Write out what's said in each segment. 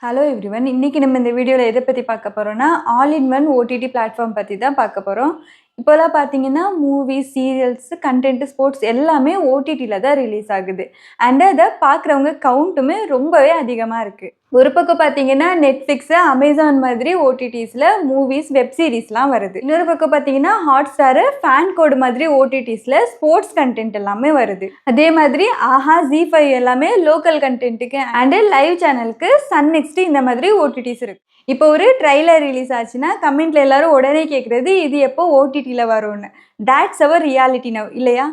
Hello everyone. இன்னைக்கு நம்ம இந்த வீடியோல எத பத்தி பார்க்க போறோம்னா, all in one OTT platform பத்தி தான் பார்க்க போறோம். இப்போலாம் பார்த்தீங்கன்னா, மூவிஸ், சீரியல்ஸ், கன்டென்ட், ஸ்போர்ட்ஸ் எல்லாமே ஓடிடில தான் ரிலீஸ் ஆகுது. அண்ட் அத பார்க்குறவங்க கவுண்ட்டுமே ரொம்பவே அதிகமா இருக்கு. ஒரு பக்கம் பார்த்தீங்கன்னா, Netflix, Amazon மாதிரி ஓடிடிஸ்ல மூவிஸ், வெப் சீரிஸ்லாம் வருது. இன்னொரு பக்கம் பார்த்தீங்கன்னா, Hotstar, ஃபேன் கோட் மாதிரி ஓடிடிஸ்ல ஸ்போர்ட்ஸ் கன்டென்ட் எல்லாமே வருது. அதே மாதிரி ஆஹா, ZEE5 எல்லாமே லோக்கல் கன்டென்ட்டுக்கு அண்ட் லைவ் சேனலுக்கு சன் நெக்ஸ்ட் இந்த மாதிரி ஓடிடிஸ் இருக்கு. இப்போ ஒரு ட்ரைலர் ரிலீஸ் ஆச்சுன்னா கமெண்ட்ல எல்லாரும் உடனே கேட்குறது இது எப்போ ஓடிடியில் வரும்னு. தேட்ஸ் அவர் ரியாலிட்டி நவ் இல்லையா?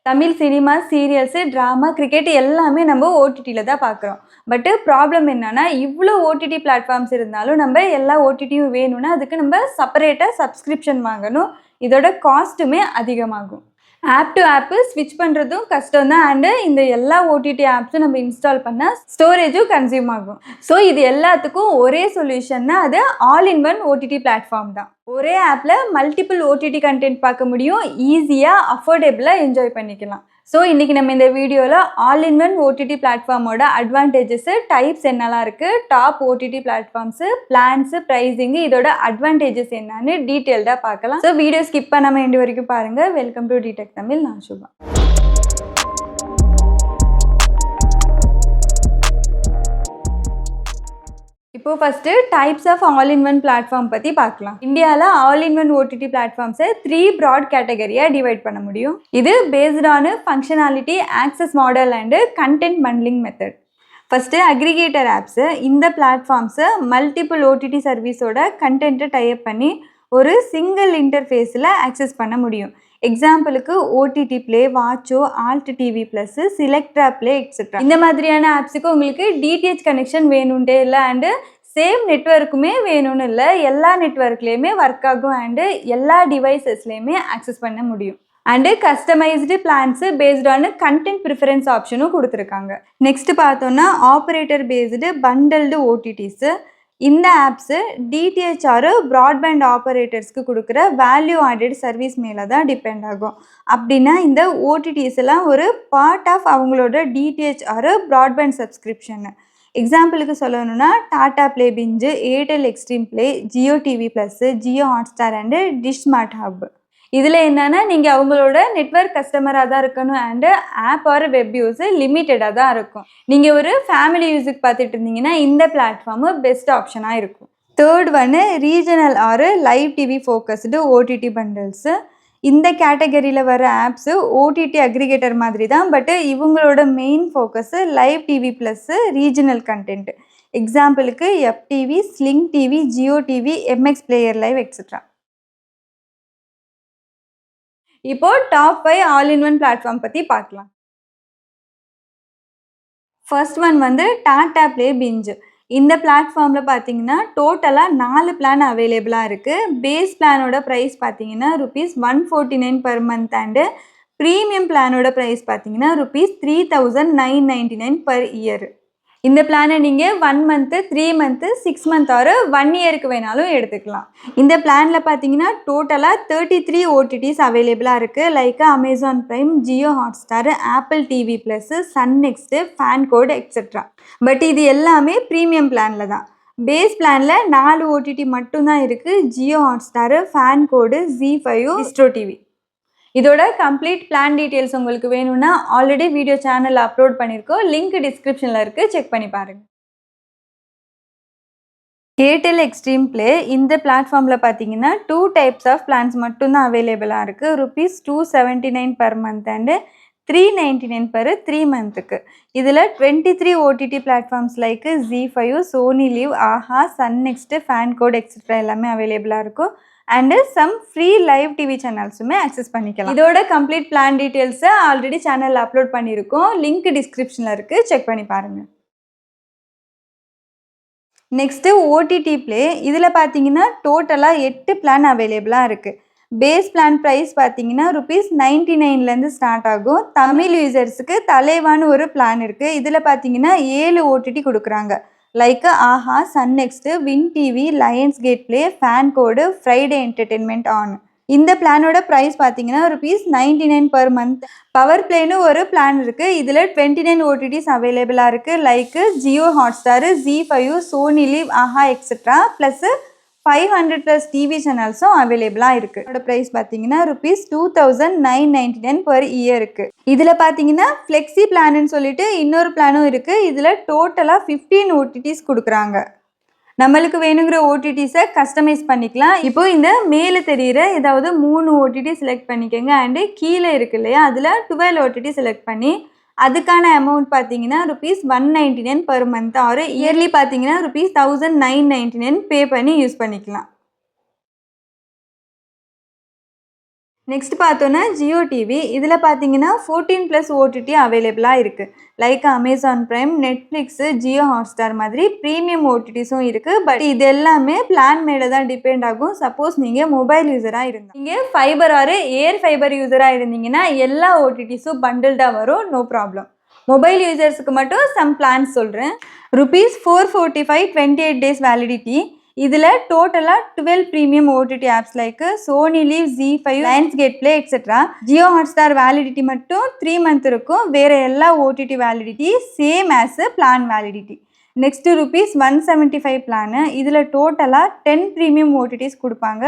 Tamil cinema, cereals, drama, cricket எல்லாமே நம்ம ஓடிடியில் தான் பார்க்குறோம். பட்டு ப்ராப்ளம் என்னன்னா, இவ்வளோ ஓடிடி பிளாட்ஃபார்ம்ஸ் இருந்தாலும் நம்ம எல்லா ஓடிடியும் வேணும்னா அதுக்கு நம்ம செப்பரேட்டாக சப்ஸ்கிரிப்ஷன் வாங்கணும். இதோட காஸ்ட்டுமே அதிகமாகும். ஆப் டு ஆப்பு ஸ்விட்ச் பண்ணுறதும் கஷ்டம் தான். அண்டு இந்த எல்லா ஓடிடி ஆப்ஸும் நம்ம இன்ஸ்டால் பண்ணால் ஸ்டோரேஜும் கன்சியூம் ஆகும். ஸோ இது எல்லாத்துக்கும் ஒரே சொல்யூஷன்னா அது all in one OTT platform தான். ஒரே ஆப்பில் மல்டிபிள் ஓடிடி கண்டென்ட் பார்க்க முடியும். ஈஸியாக அஃபோர்டபுளாக என்ஜாய் பண்ணிக்கலாம். ஸோ இன்றைக்கி நம்ம இந்த வீடியோவில் ஆல் இன் ஒன் ஓடிடி பிளாட்ஃபார்மோட அட்வான்டேஜஸு, டைப்ஸ் என்னெல்லாம் இருக்குது, top OTT platforms, plans, pricing, இதோட அட்வான்டேஜஸ் என்னன்னு டீட்டெயில்டாக பார்க்கலாம். ஸோ வீடியோ ஸ்கிப் பண்ணாமல் எண்டு வரைக்கும் பாருங்கள். Welcome to DTech Tamil. நான் சுபா. இப்போ first types of all in one platform பற்றி பார்க்கலாம். இந்தியாவில் ஆல் இன் ஒன் ஓடிடி பிளாட்ஃபார்ம்ஸை 3 ப்ராட் கேட்டகரியாக டிவைட் பண்ண முடியும். இது based on functionality, access model and content bundling method. First aggregator apps. இந்த பிளாட்ஃபார்ம்ஸை மல்டிபிள் ஓடிடி சர்வீஸோட கண்டென்ட்டை டைப் பண்ணி ஒரு சிங்கிள் இன்டர்ஃபேஸில் ஆக்சஸ் பண்ண முடியும். எக்ஸாம்பிளுக்கு OTT play, Watcho, Alt TV plus, சிலெக்ட்ரா பிளே எக்ஸெட்ரா. இந்த மாதிரியான ஆப்ஸுக்கு உங்களுக்கு டிடிஹெச் கனெக்ஷன் வேணும்ட்டே இல்லை அண்டு சேம் நெட்வொர்க்குமே வேணும்னு இல்லை, எல்லா நெட்வொர்க்லேயுமே ஒர்க் ஆகும் அண்டு எல்லா டிவைசஸ்லேயுமே ஆக்சஸ் பண்ண முடியும். And customised plants based on content preference ஆப்ஷனும் கொடுத்துருக்காங்க. நெக்ஸ்ட் பார்த்தோன்னா ஆப்ரேட்டர் பேஸ்டு பண்டல்டு ஓடிடிஸு. இந்த ஆப்ஸு டிடிஹெச் ஆர் ப்ராட்பேண்ட் ஆப்ரேட்டர்ஸ்க்கு கொடுக்குற வேல்யூ ஆடட் சர்வீஸ் மேலே தான் டிபெண்ட் ஆகும். அப்படின்னா இந்த ஓடிடிஸ் எல்லாம் ஒரு பார்ட் ஆஃப் அவங்களோட டிடிஹெச் ஆர் ப்ராட்பேண்ட் சப்ஸ்கிரிப்ஷனு. எக்ஸாம்பிளுக்கு சொல்லணும்னா Tata Play Binge, Airtel Xstream Play, Jio TV plus, Jio Hotstar and Dish Smart Hub. இதில் என்னென்னா நீங்கள் அவங்களோட நெட்வொர்க் கஸ்டமராக தான் இருக்கணும் and app or web use லிமிட்டடாக தான் இருக்கும். நீங்கள் ஒரு ஃபேமிலி யூஸுக்கு பார்த்துட்டு இருந்தீங்கன்னா இந்த பிளாட்ஃபார்மு பெஸ்ட் ஆப்ஷனாக இருக்கும். தேர்ட் ஒன்று regional or live TV focused OTT bundles. இந்த கேட்டகரியில் வர ஆப்ஸு ஓடிடி அக்ரிகேட்டர் மாதிரி தான், பட்டு இவங்களோட main focus live TV plus regional content. எக்ஸாம்பிளுக்கு FTV, Sling TV, Jio TV, MX Player live etcetera. இப்போ top 5 all in one platform பற்றி பார்க்கலாம். ஃபர்ஸ்ட் ஒன் வந்து டாடா பிளே பிஞ்சு. இந்த பிளாட்ஃபார்மில் பார்த்தீங்கன்னா டோட்டலாக 4 பிளான் அவைலபிளாக இருக்குது. பேஸ் பிளானோட ப்ரைஸ் பார்த்தீங்கன்னா ₹149 per month அண்டு ப்ரீமியம் பிளானோட ப்ரைஸ் பார்த்தீங்கன்னா ₹3999 per year. இந்த பிளானை நீங்கள் 1 month, 3 month, 6 month ஆர் 1 yearக்கு வேணாலும் எடுத்துக்கலாம். இந்த பிளானில் பார்த்தீங்கன்னா டோட்டலாக 33 ஓடிடிஸ் அவைலபிளாக இருக்குது. Like Amazon Prime, Jio Hotstar, Apple TV plus, Sun next, FanCode etcetera. But இது எல்லாமே ப்ரீமியம் பிளானில் தான். பேஸ் பிளானில் 4 ஓடிடி மட்டும்தான் இருக்குது. ஜியோ ஹாட்ஸ்டார், ஃபேன் கோடு, ZEE5, டிஸ்ட்ரோ டிவி. இதோட கம்ப்ளீட் பிளான் டீட்டெயில்ஸ் உங்களுக்கு வேணும்னா ஆல்ரெடி வீடியோ சேனலில் அப்லோட் பண்ணியிருக்கோம். லிங்க் டிஸ்கிரிப்ஷனில் இருக்குது, செக் பண்ணி பாருங்கள். Airtel Xstream play. இந்த பிளாட்ஃபார்மில் பார்த்தீங்கன்னா 2 டைப்ஸ் ஆஃப் பிளான்ஸ் மட்டும்தான் அவைலபிளாக இருக்குது. ₹279 per month அண்டு $399 per 3 monthக்கு. இதில் 23 OTT platforms like ZEE5, Sony LIV, Aha, Sun next, FanCode etcetera எல்லாமே அவைலபிளாக இருக்கும். And some free live TV சேனல்ஸுமே ஆக்சஸ் பண்ணிக்கலாம். இதோட கம்ப்ளீட் பிளான் டீட்டெயில்ஸை ஆல்ரெடி சேனலில் அப்லோட் பண்ணியிருக்கோம். லிங்க் டிஸ்கிரிப்ஷனில் இருக்குது, செக் பண்ணி பாருங்கள். Next OTT play. இதில் பார்த்தீங்கன்னா டோட்டலாக 8 பிளான் அவைலபிளாக இருக்குது. பேஸ் பிளான் ப்ரைஸ் பார்த்தீங்கன்னா ₹99 ஸ்டார்ட் ஆகும். தமிழ் யூசர்ஸுக்கு தலைவான்னு ஒரு பிளான் இருக்குது. இதில் பார்த்தீங்கன்னா 7 ஓடிடி கொடுக்குறாங்க. Like Aha, Sun Next, Win TV, Lionsgate play, FanCode, Friday entertainment on. இந்த பிளானோட ப்ரைஸ் பார்த்தீங்கன்னா ₹99 பெர் மந்த். பவர் பிளேன்னு ஒரு பிளான் இருக்குது. இதில் 29 ஓடிடிஸ் அவைலபிளாக இருக்குது. Like Jio Hotstar, ZEE5, Sony LIV, Aha etcetera plus 500+ TV சேனல்ஸும் அவைலபிளாக இருக்குது. இதோட ப்ரைஸ் பார்த்தீங்கன்னா ₹2999 பெர் இயருக்கு. இதில் பார்த்தீங்கன்னா ஃப்ளெக்ஸி பிளான்னு சொல்லிட்டு இன்னொரு பிளானும் இருக்குது. இதில் டோட்டலாக 15 ஓடிடிஸ் கொடுக்குறாங்க. நம்மளுக்கு வேணுங்கிற ஓடிடிஸை கஸ்டமைஸ் பண்ணிக்கலாம். இப்போ இந்த மேலே தெரிகிற ஏதாவது 3 ஓடிடி செலக்ட் பண்ணிக்கோங்க. அண்டு கீழே இருக்கு இல்லையா, அதில் 12 ஓடிடி செலக்ட் பண்ணி அதுக்கான அமௌண்ட் பார்த்தீங்கன்னா ₹199 பெர் மந்த். ஆர் இயர்லி பார்த்தீங்கன்னா ₹1999 பே பண்ணி யூஸ் பண்ணிக்கலாம். நெக்ஸ்ட் பார்த்தோன்னா ஜியோ டிவி. இதில் பார்த்தீங்கன்னா 14+ ஓடிடி அவைலபிளாக இருக்குது. Like Amazon prime, Netflix, Jio Hotstar மாதிரி ப்ரீமியம் ஓடிடிஸும் இருக்குது. பட் இது எல்லாமே பிளான் மேலே தான் டிபெண்ட் ஆகும். சப்போஸ் நீங்கள் மொபைல் யூஸராக இருந்தால், நீங்கள் ஃபைபர் ஆர் ஏர் ஃபைபர் யூஸராக இருந்தீங்கன்னா எல்லா ஓடிடிஸும் பண்டில்டாக வரும், நோ ப்ராப்ளம். மொபைல் யூசர்ஸுக்கு மட்டும் சம் பிளான்ஸ் சொல்கிறேன். ₹445 28 days வேலிடிட்டி. இதில் டோட்டலாக 12 premium OTT apps like Sony Liv, ZEE5, Lionsgate play etcetera. Jio Hotstar validity மட்டும் 3 months இருக்கும். வேறு எல்லா OTT validity same as plan validity. Next ₹175 plan. இதில் டோட்டலாக 10 ப்ரீமியம் ஓடிடிஸ் கொடுப்பாங்க.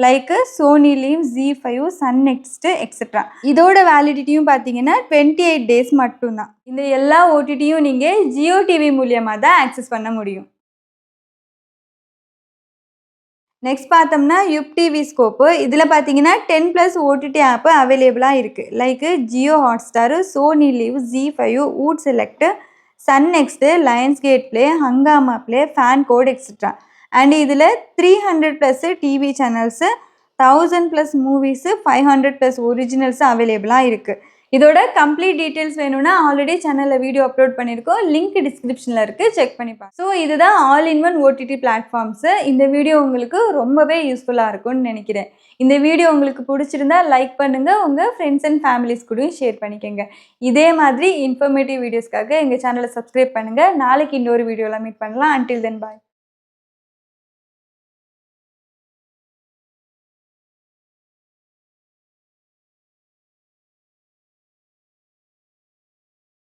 Like Sony Liv, ZEE5, Sun Next etcetera. இதோட வேலிடிட்டியும் பார்த்தீங்கன்னா 28 days மட்டும்தான். இந்த எல்லா ஓடிடியும் நீங்கள் ஜியோ டிவி மூலியமாக தான் ஆக்சஸ் பண்ண முடியும். நெக்ஸ்ட் பார்த்தோம்னா யுப் டிவி ஸ்கோப்பு. இதில் பார்த்தீங்கன்னா 10+ ஓடிடி ஆப்பு அவைலபிளாக இருக்குது. Like Jio Hotstar, Sony Liv, ZEE5, Voot Select, Sun Next, Lionsgate play, Hungama play, FanCode etcetera. And இதில் 300+ டிவி சேனல்ஸு, 1000+ மூவிஸு, 500+ ஒரிஜினல்ஸு அவைலபிளாக இருக்குது. இதோட கம்ப்ளீட் டீட்டெயில்ஸ் வேணும்னா ஆல்ரெடி சேனலில் வீடியோ அப்லோட் பண்ணியிருக்கோம். லிங்க் டிஸ்கிரிப்ஷனில் இருக்குது, செக் பண்ணிப்பாங்க. ஸோ இதுதான் all in one OTT platforms. இந்த வீடியோ உங்களுக்கு ரொம்பவே யூஸ்ஃபுல்லாக இருக்கும்னு நினைக்கிறேன். இந்த வீடியோ உங்களுக்கு பிடிச்சிருந்தா லைக் பண்ணுங்கள், உங்கள் ஃப்ரெண்ட்ஸ் அண்ட் ஃபேமிலிஸ் கூடயும் ஷேர் பண்ணிக்கோங்க. இதே மாதிரி இன்ஃபர்மேட்டிவ் வீடியோஸ்க்காக எங்கள் சேனலை சப்ஸ்கிரைப் பண்ணுங்கள். நாளைக்கு இன்னொரு வீடியோவில் மீட் பண்ணலாம். அன்டில் தென் பாய்.